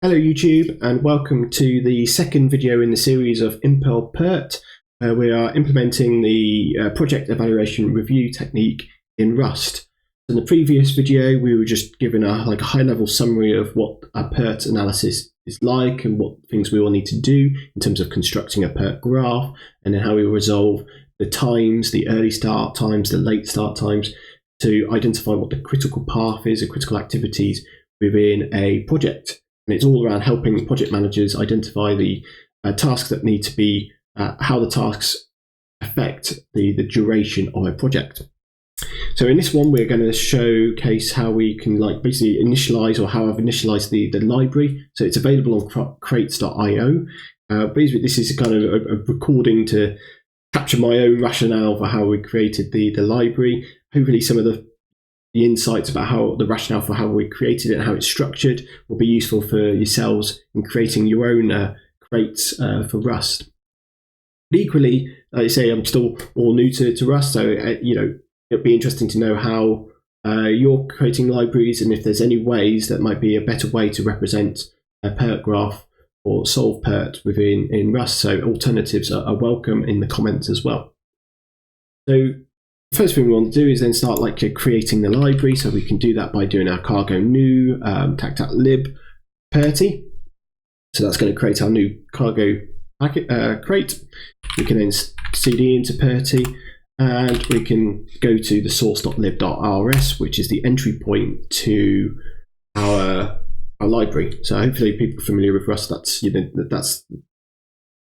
Hello YouTube, and welcome to the second video in the series of Impl PERT, where we are implementing the project evaluation review technique in Rust. In the previous video we were just given a high-level summary of what a PERT analysis is like and what things we will need to do in terms of constructing a PERT graph, and then how we resolve the times, the early start times, the late start times, to identify what the critical path is, the critical activities within a project. And it's all around helping project managers identify the tasks that need to be, how the tasks affect the duration of a project. So in this one, we're going to showcase how we can basically initialize, or how I've initialized the library. So it's available on crates.io. Basically, this is kind of a recording to capture my own rationale for how we created the library. Hopefully some of the insights about how the rationale for how we created it and how it's structured will be useful for yourselves in creating your own crates for Rust. But equally, like I say, I'm still all new to Rust, so it'd be interesting to know how you're creating libraries, and if there's any ways that might be a better way to represent a PERT graph or solve PERT in Rust. So alternatives are welcome in the comments as well. So first thing we want to do is then start creating the library. So we can do that by doing our cargo new tac-tac-lib PERT. So that's going to create our new cargo packet, crate. We can then cd into PERT, and we can go to the source.lib.rs, which is the entry point to our library. So hopefully people are familiar with Rust, that's that's the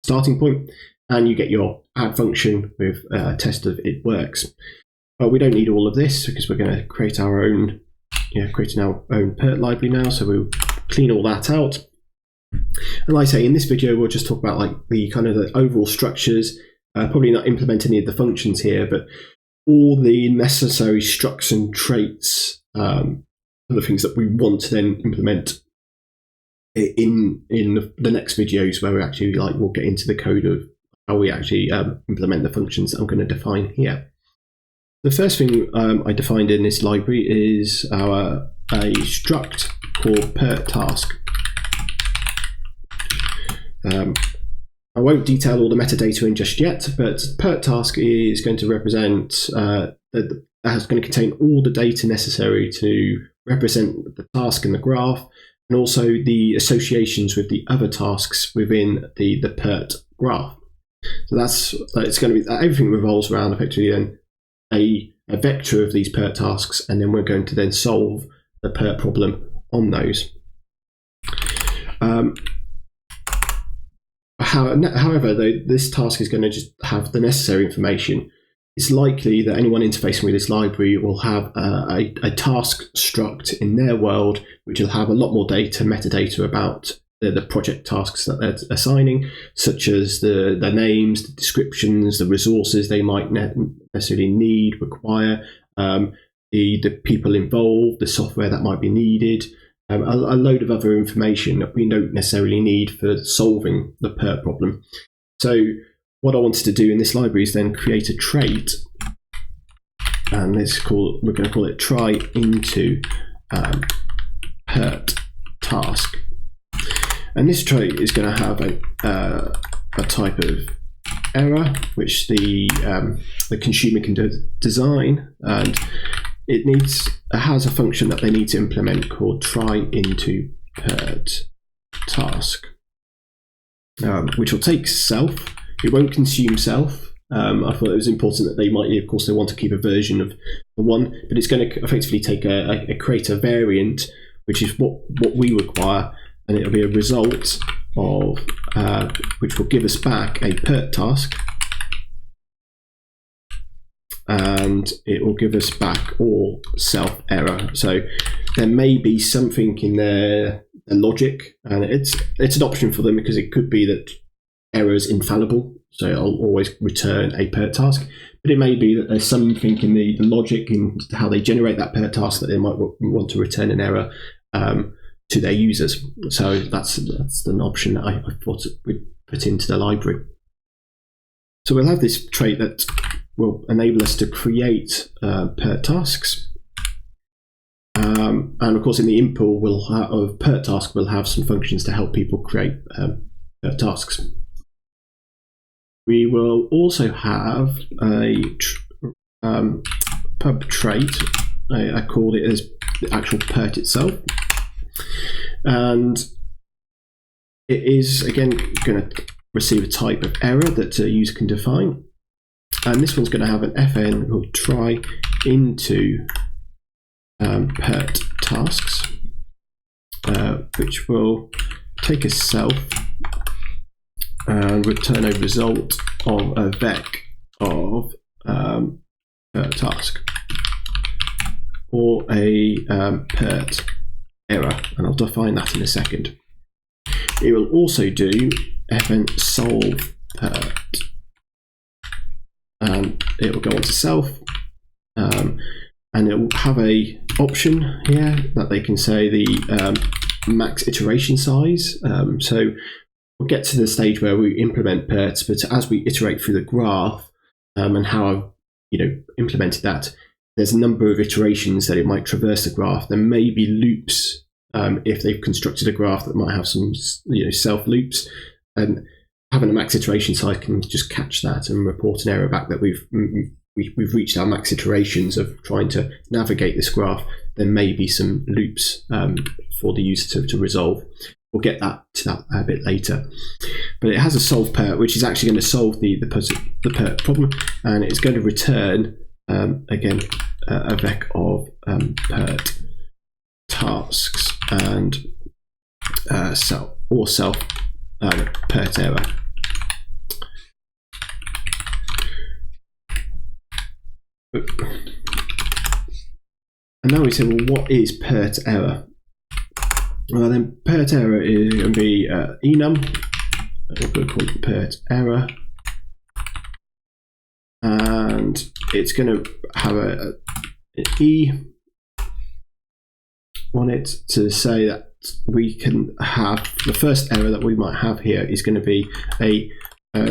starting point. And you get your add function with a test of it works. But we don't need all of this because we're going to create our own, creating our own PERT library now. So we'll clean all that out. And like I say, in this video, we'll just talk about the kind of the overall structures. Probably not implement any of the functions here, but all the necessary structs and traits are the things that we want to then implement in the next videos, where we actually we'll get into the code of how we actually implement the functions that I'm going to define here. The first thing I defined in this library is a struct called PERT task. I won't detail all the metadata in just yet, but PERT task is going to represent, it's going to contain all the data necessary to represent the task in the graph, and also the associations with the other tasks within the PERT graph. So it's going to be, everything revolves around effectively then a vector of these PERT tasks, and then we're going to then solve the PERT problem on those. However, though, this task is going to just have the necessary information. It's likely that anyone interfacing with this library will have a task struct in their world, which will have a lot more data, metadata about the project tasks that they're assigning, such as the names, the descriptions, the resources they might necessarily require, the people involved, the software that might be needed, a load of other information that we don't necessarily need for solving the PERT problem. So what I wanted to do in this library is then create a trait, and we're going to call it try into PERT task. And this trait is going to have a type of error which the consumer can design, and it has a function that they need to implement called try into PERT task, which will take self. It won't consume self. I thought it was important that they want to keep a version of the one, but it's going to effectively take create a variant, which is what we require, and it'll be a result of which will give us back a PERT task, and it will give us back all self error. So there may be something in their logic, and it's an option for them, because it could be that error is infallible, so I'll always return a PERT task. But it may be that there's something in the logic in how they generate that PERT task that they might want to return an error to their users. So that's an option that I thought we'd put into the library. So we'll have this trait that will enable us to create PERT tasks. And And of course, in the Impl of PERT task, we'll have some functions to help people create PERT tasks. We will also have a pub trait. I called it as the actual PERT itself, and it is again going to receive a type of error that a user can define, and this one's going to have an fn called try into PERT tasks, which will take a self and return a result of a vec of PERT task, or a PERT error, and I'll define that in a second. It will also do fn solve PERT, and it will go on to self, and it will have a option here that they can say the max iteration size. So we'll get to the stage where we implement PERTs, but as we iterate through the graph and how I've implemented that, there's a number of iterations that it might traverse the graph. There may be loops if they've constructed a graph that might have some self loops, and having a max iteration size can just catch that and report an error back that we've reached our max iterations of trying to navigate this graph. There may be some loops for the user to resolve. We'll get to that a bit later. But it has a solve PERT, which is actually going to solve the PERT problem, and it's going to return again a vec of PERT tasks and self PERT error. And now we say, well, what is PERT error? Well, then PERT error is going to be enum. We're going to call it PERT error, and it's going to have an e on it to say that we can have the first error that we might have here is going to be a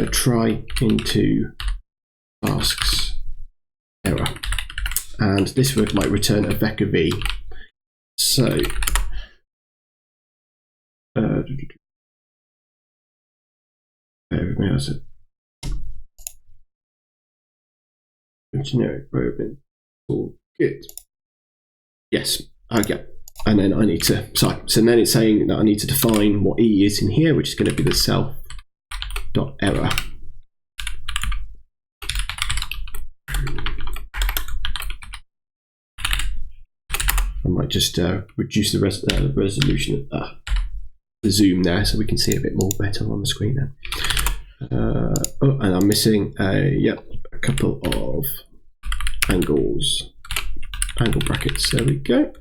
try into tasks error, and this word might return a vec of v. So generic variable for git. Yes, okay. And then I need to, so then it's saying that I need to define what e is in here, which is going to be the self.error. I might just reduce the resolution, the zoom there, so we can see a bit more better on the screen now. Oh, and I'm missing a couple of angle brackets. There we go.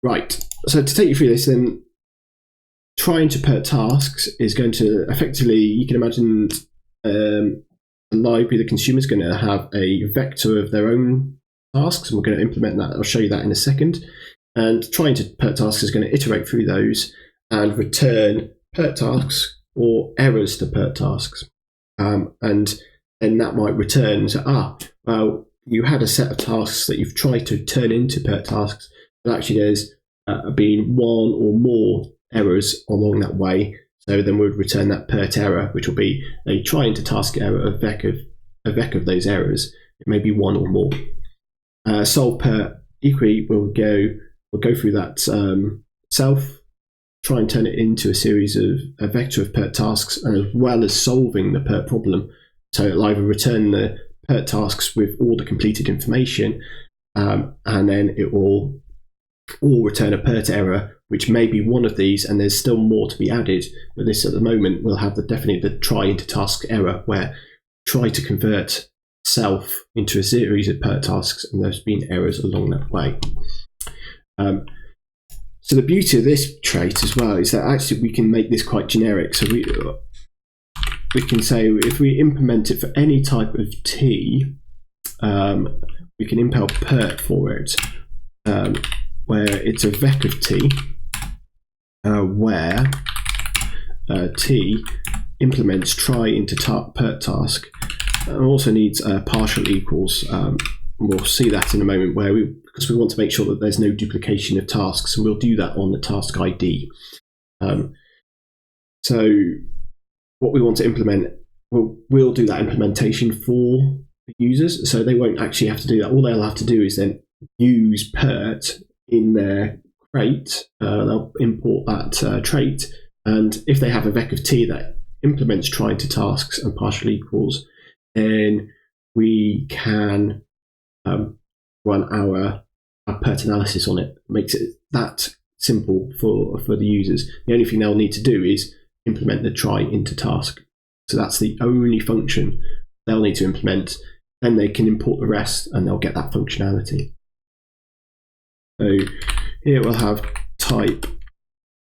Right, so to take you through this, then trying to PERT tasks is going to effectively, you can imagine a library, the consumer is going to have a vector of their own tasks, and we're going to implement that. I'll show you that in a second. And trying to PERT tasks is going to iterate through those and return PERT tasks or errors to PERT tasks. And then that might return, so, well, you had a set of tasks that you've tried to turn into PERT tasks, but actually there's been one or more errors along that way. So then we would return that PERT error, which will be a try into task error, a vec of those errors. It may be one or more. Solve PERT equally will go through that self, try and turn it into a series of a vector of PERT tasks, as well as solving the PERT problem. So it'll either return the PERT tasks with all the completed information, and then it will return a PERT error, which may be one of these, and there's still more to be added. But this at the moment will have definitely the try into task error, where try to convert self into a series of PERT tasks, and there's been errors along that way. So the beauty of this trait as well is that actually we can make this quite generic. So we can say if we implement it for any type of t, we can impel PERT for it, where it's a vec of t, where t implements try into PERT task, and also needs partial equals, we'll see that in a moment, because we want to make sure that there's no duplication of tasks, and we'll do that on the task ID. So what we want to implement, we'll do that implementation for the users, so they won't actually have to do that. All they'll have to do is then use PERT in their crate. They'll import that trait, and if they have a vec of t that implements trying to tasks and partial equals, then we can run our PERT analysis on it. It makes it that simple for the users. The only thing they'll need to do is implement the try into task. So that's the only function they'll need to implement. Then they can import the rest and they'll get that functionality. So here we'll have type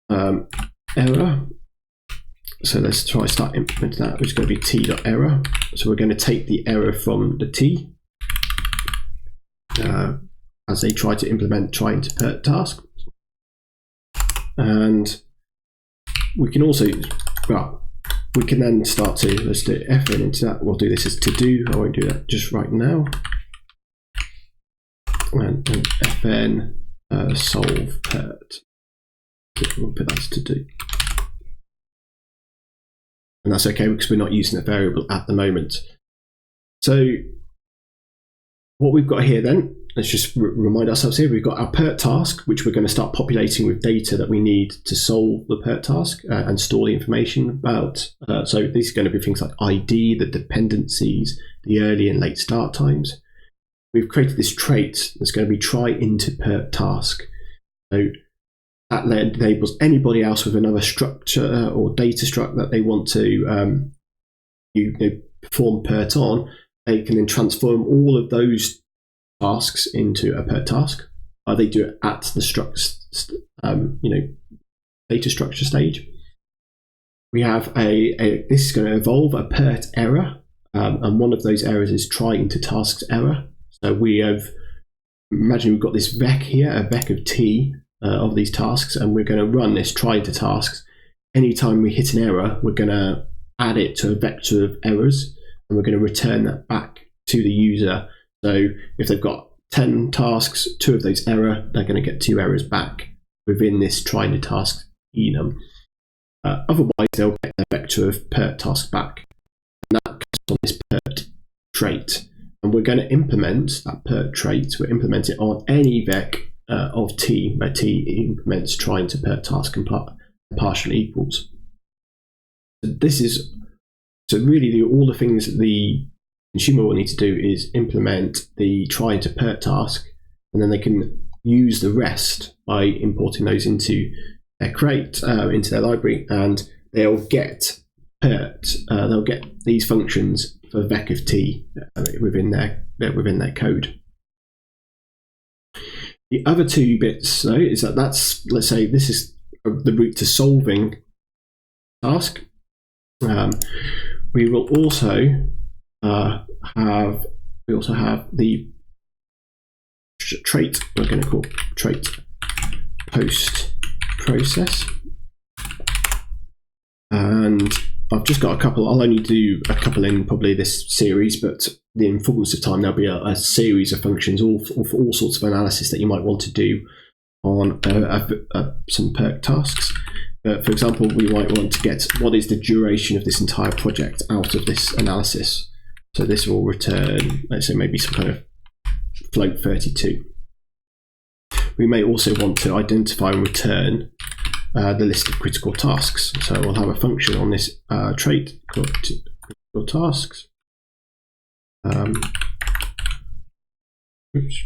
error. So let's start implementing that, which is going to be t.error. So we're going to take the error from the t as they try to implement trying to PERT task. And we can also, we can then start to, let's do fn into that. We'll do this as to do. I won't do that just right now. And fn solve PERT. We'll put that as to do. And that's okay because we're not using a variable at the moment. So what we've got here then, let's just remind ourselves here, we've got our PERT task, which we're going to start populating with data that we need to solve the PERT task and store the information about. So these are going to be things like ID, the dependencies, the early and late start times. We've created this trait that's going to be try into PERT task. So that enables anybody else with another structure or data struct that they want to perform PERT on. They can then transform all of those tasks into a PERT task. They do it at the structs, data structure stage. We have this is going to involve a PERT error, and one of those errors is try into tasks error. So we have, imagine we've got this vec here, a vec of t of these tasks, and we're going to run this try into tasks. Anytime we hit an error, we're going to add it to a vector of errors, and we're going to return that back to the user. So if they've got 10 tasks, 2 of those error, they're going to get 2 errors back within this try into tasks enum. Otherwise, they'll get their vector of PERT task back, and that comes on this PERT trait. And we're going to implement that PERT trait. We'll implement it on any vec of t, where t implements trying to PERT task and partial equals. So really all the things that the consumer will need to do is implement the trying to PERT task, and then they can use the rest by importing those into their crate, into their library, and they'll get PERT. They'll get these functions for vec of t within their code. The other 2 bits, though, is that's let's say this is the route to solving task. We will also have the trait. We're going to call trait post process, and I've just got a couple. I'll only do a couple in probably this series, but in fullness of time there'll be a series of functions all for all sorts of analysis that you might want to do on some PERT tasks. For example, we might want to get what is the duration of this entire project out of this analysis. So this will return, let's say, maybe some kind of float 32. We may also want to identify and return the list of critical tasks. So we'll have a function on this trait called critical tasks. Oops,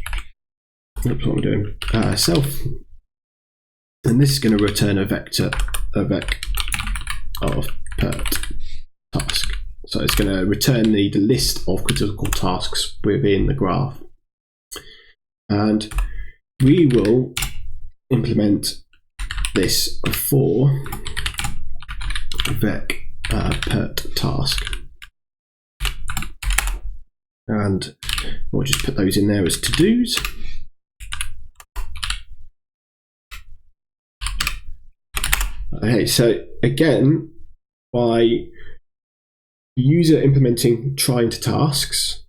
what I'm doing. Self. And this is going to return a vec of PERT task. So it's going to return the list of critical tasks within the graph. And we will implement this for vec PERT task. And we'll just put those in there as to-dos. Okay, so again, by user implementing trying to tasks,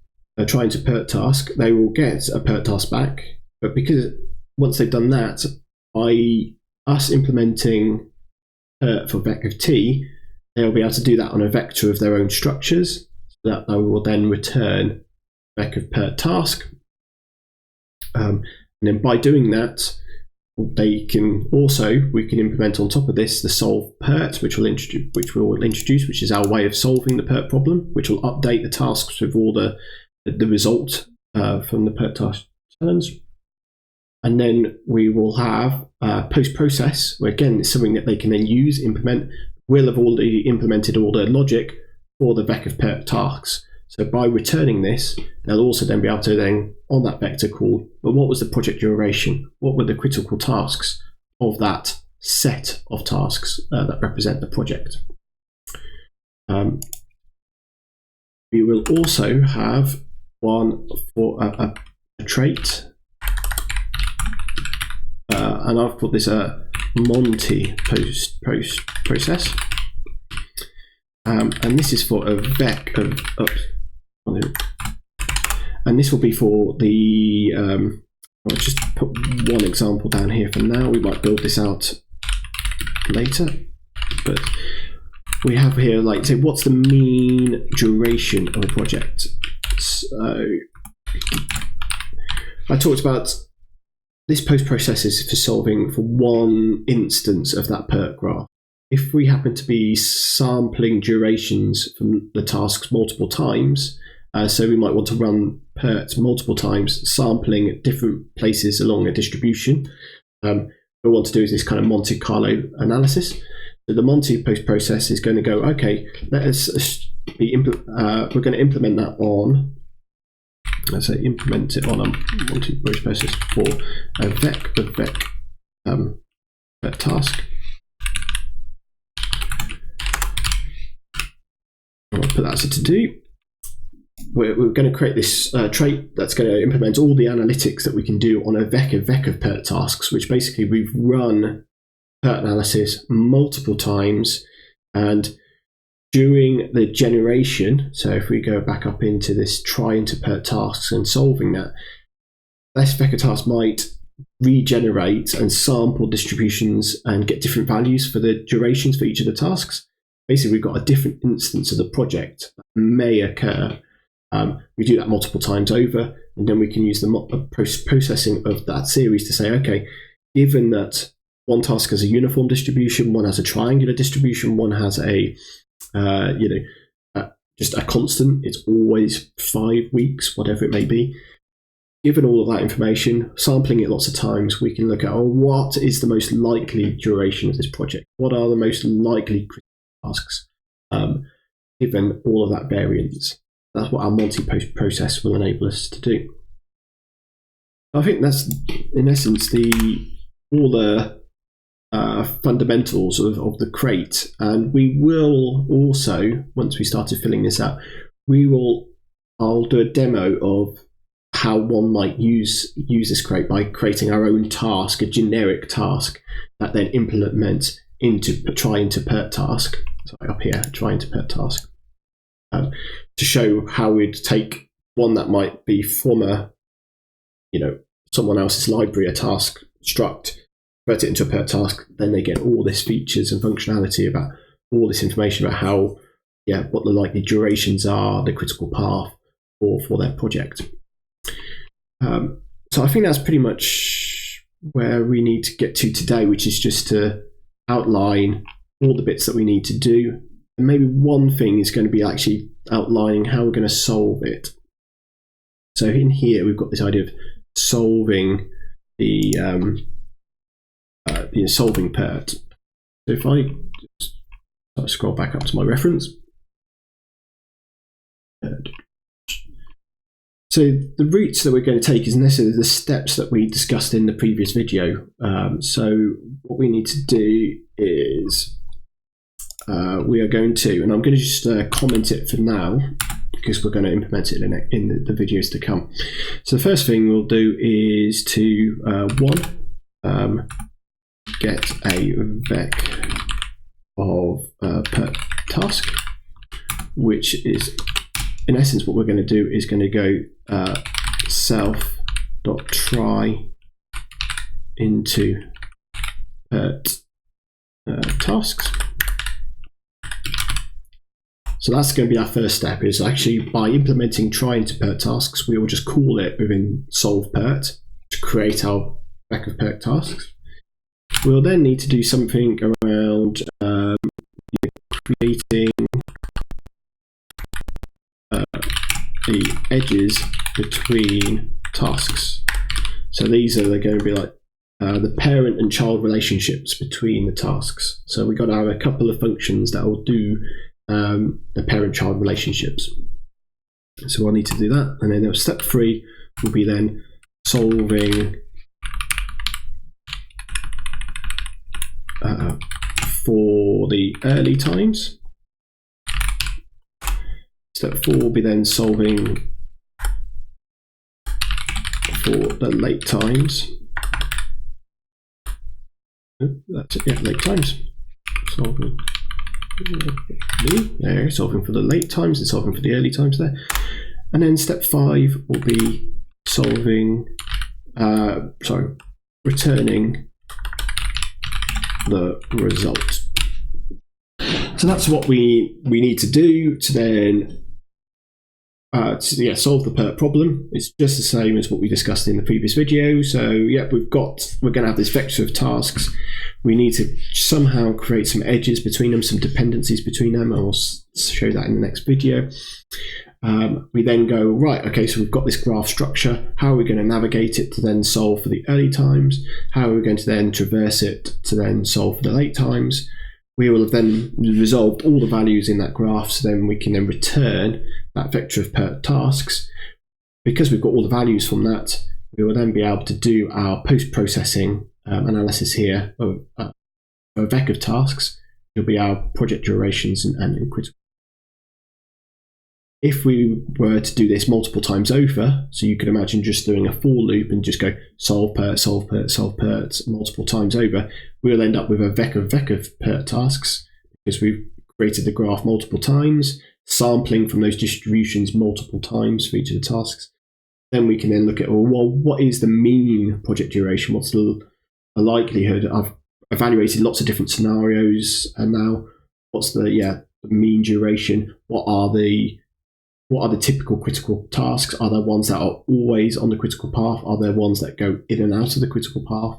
trying to PERT task, they will get a PERT task back. But because once they've done that, by us implementing PERT for vec of t, they'll be able to do that on a vector of their own structures. So that they will then return vec of PERT task. And then by doing that, we can implement on top of this the solve PERT, which we'll introduce, which is our way of solving the PERT problem, which will update the tasks with all the result from the PERT task challenge. And then we will have post-process, where again it's something that they can then implement. We'll have already implemented all the logic for the vec of PERT tasks. So by returning this, they'll also then be able to then, on that vector, call, well, what was the project duration? What were the critical tasks of that set of tasks that represent the project? We will also have one for a trait, and I've called this a Monty process. And this is for a vec of and this will be for the I'll just put one example down here for now. We might build this out later, but we have here, like, say, what's the mean duration of a project? So I talked about this post-process is for solving for one instance of that PERT graph. If we happen to be sampling durations from the tasks multiple times, so we might want to run PERT multiple times, sampling at different places along a distribution. What we want to do is this kind of Monte Carlo analysis. So the Monte post-process is going to go, okay, we're going to implement that on, let's say implement it on a Monte post-process for a vec of vec PERT task. I'll put that as a to-do. We're going to create this trait that's going to implement all the analytics that we can do on a vec of PERT tasks, which basically we've run PERT analysis multiple times, and during the generation, so if we go back up into this trying to PERT tasks and solving that, this vector task might regenerate and sample distributions and get different values for the durations for each of the tasks. Basically, we've got a different instance of the project that may occur. We do that multiple times over, and then we can use the processing of that series to say, okay, given that one task has a uniform distribution, one has a triangular distribution, one has a just a constant, it's always 5 weeks, whatever it may be. Given all of that information, sampling it lots of times, we can look at, what is the most likely duration of this project? What are the most likely tasks, given all of that variance? That's what our Monte process will enable us to do. I think that's, in essence, all the fundamentals of the crate. And we will also, once we started filling this out, I'll do a demo of how one might use this crate by creating our own task, a generic task that then implements into trying to PERT task. Sorry, up here, trying to PERT task. To show how we'd take one that might be from someone else's library, a task struct, convert it into a PERT task, then they get all this features and functionality about all this information about how, what the likely durations are, the critical path for their project. So I think that's pretty much where we need to get to today, which is just to outline all the bits that we need to do. And maybe one thing is going to be actually outlining how we're going to solve it. So in here, we've got this idea of solving the solving PERT. So if I just scroll back up to my reference. So the routes that we're going to take is necessarily the steps that we discussed in the previous video. So what we need to do is we are going to, and I'm going to just comment it for now because we're going to implement it in the videos to come. So the first thing we'll do is to get a vec of PERT task, which is in essence, what we're going to do is going to go self.try into PERT tasks. So that's going to be our first step, is actually by implementing try into PERT tasks, we will just call it within solve PERT to create our vec of PERT tasks. We'll then need to do something around creating the edges between tasks. So these are going to be like the parent and child relationships between the tasks. So we've got to have a couple of functions that will do the parent-child relationships. So I'll need to do that, and then step 3 will be then solving for the early times. Step 4 will be then solving for the late times. That's it, yeah, late times. Solving for the late times and solving for the early times there. And then step 5 will be solving, returning the result. So that's what we need to do to then solve the PERT problem. It's just the same as what we discussed in the previous video. So yeah, we're going to have this vector of tasks. We need to somehow create some edges between them, some dependencies between them. I'll show that in the next video. We then go, right, okay, so we've got this graph structure. How are we going to navigate it to then solve for the early times? How are we going to then traverse it to then solve for the late times? We will have then resolved all the values in that graph, so then we can then return that vector of PERT tasks. Because we've got all the values from that, we will then be able to do our post-processing analysis here of a vec of tasks. It'll be our project durations and critical. If we were to do this multiple times over, so you could imagine just doing a for loop and just go solve PERT, solve PERT, solve PERT multiple times over, we'll end up with a vec of PERT tasks because we've created the graph multiple times, sampling from those distributions multiple times for each of the tasks. Then we can then look at, well, what is the mean project duration? What's the likelihood? I've evaluated lots of different scenarios, and now what's the mean duration? What are the typical critical tasks? Are there ones that are always on the critical path? Are there ones that go in and out of the critical path?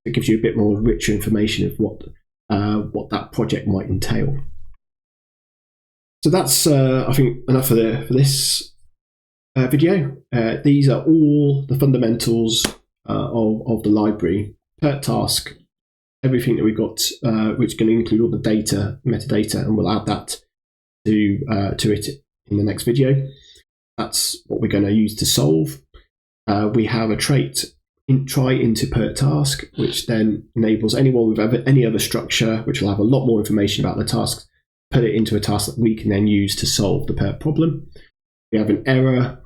It gives you a bit more richer information of what that project might entail. So that's I think enough for this video. These are all the fundamentals of the library. PERT task, everything that we've got, which is going to include all the data, metadata, and we'll add that to it in the next video. That's what we're going to use to solve. We have a trait try into PERT task, which then enables anyone with any other structure, which will have a lot more information about the tasks, put it into a task that we can then use to solve the PERT problem. We have an error.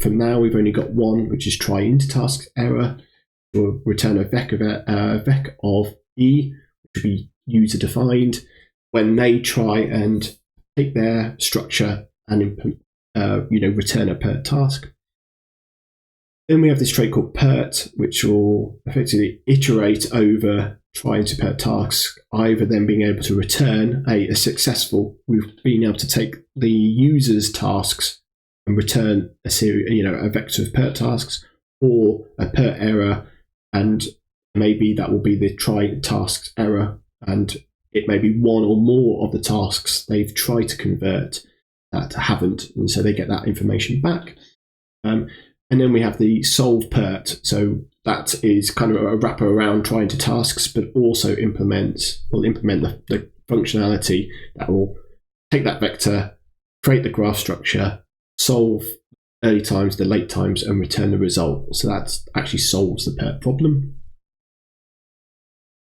For now, we've only got one, which is try into task error. We'll return a vec of E, which will be user defined, when they try and take their structure and return a PERT task. Then we have this trait called PERT, which will effectively iterate over trying to PERT tasks, either then being able to return a successful, we've been able to take the user's tasks and return a series, a vector of PERT tasks, or a PERT error, and maybe that will be the try tasks error, and it may be one or more of the tasks they've tried to convert that haven't, and so they get that information back. And then we have the solve PERT, so that is kind of a wrapper around trying to tasks, but also will implement the functionality that will take that vector, create the graph structure, solve early times, the late times, and return the result. So that actually solves the PERT problem.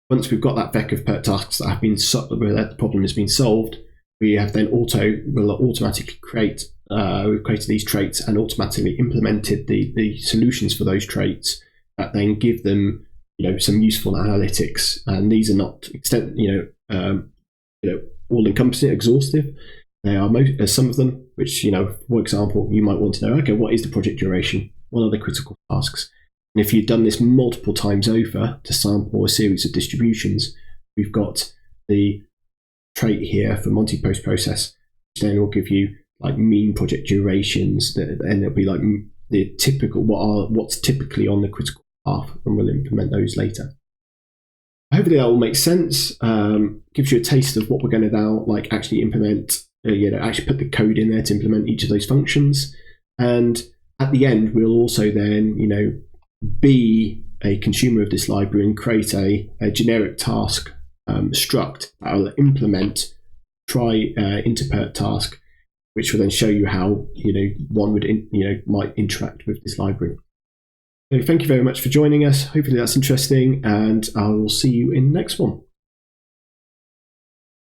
Once we've got that vec of PERT tasks that have been where the problem has been solved, we have then will automatically create. We've created these traits and automatically implemented the solutions for those traits that then give them some useful analytics. And these are not all encompassing, exhaustive. There are some of them which, for example, you might want to know, okay, what is the project duration? What are the critical tasks? And if you've done this multiple times over to sample a series of distributions, we've got the trait here for Monty post-process, which then will give you like mean project durations, and it'll be like the typical what's typically on the critical path, and we'll implement those later. Hopefully that all makes sense. Gives you a taste of what we're going to now like actually implement. Actually put the code in there to implement each of those functions, and at the end we'll also then be a consumer of this library and create a generic task struct that will implement try into PERT task, which will then show you how one would might interact with this library. So thank you very much for joining us. Hopefully that's interesting, and I will see you in the next one.